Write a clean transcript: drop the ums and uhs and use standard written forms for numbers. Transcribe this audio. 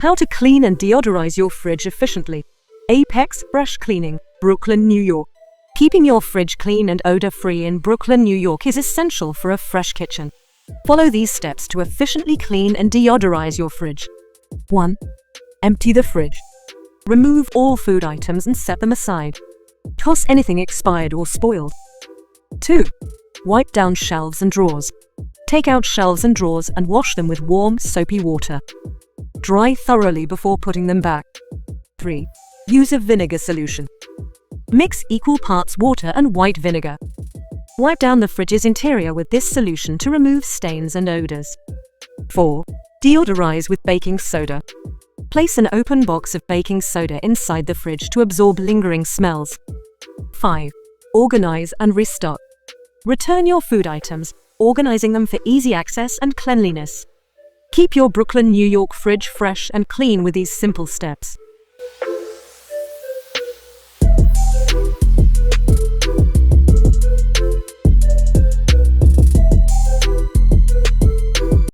How to clean and deodorize your fridge efficiently. Apex Fresh Cleaning, Brooklyn, New York. Keeping your fridge clean and odor-free in Brooklyn, New York is essential for a fresh kitchen. Follow these steps to efficiently clean and deodorize your fridge. 1. Empty the fridge. Remove all food items and set them aside. Toss anything expired or spoiled. 2. Wipe down shelves and drawers. Take out shelves and drawers and wash them with warm, soapy water. Dry thoroughly before putting them back. 3. Use a vinegar solution. Mix equal parts water and white vinegar. Wipe down the fridge's interior with this solution to remove stains and odors. 4. Deodorize with baking soda. Place an open box of baking soda inside the fridge to absorb lingering smells. 5. Organize and restock. Return your food items, organizing them for easy access and cleanliness. Keep your Brooklyn, New York fridge fresh and clean with these simple steps.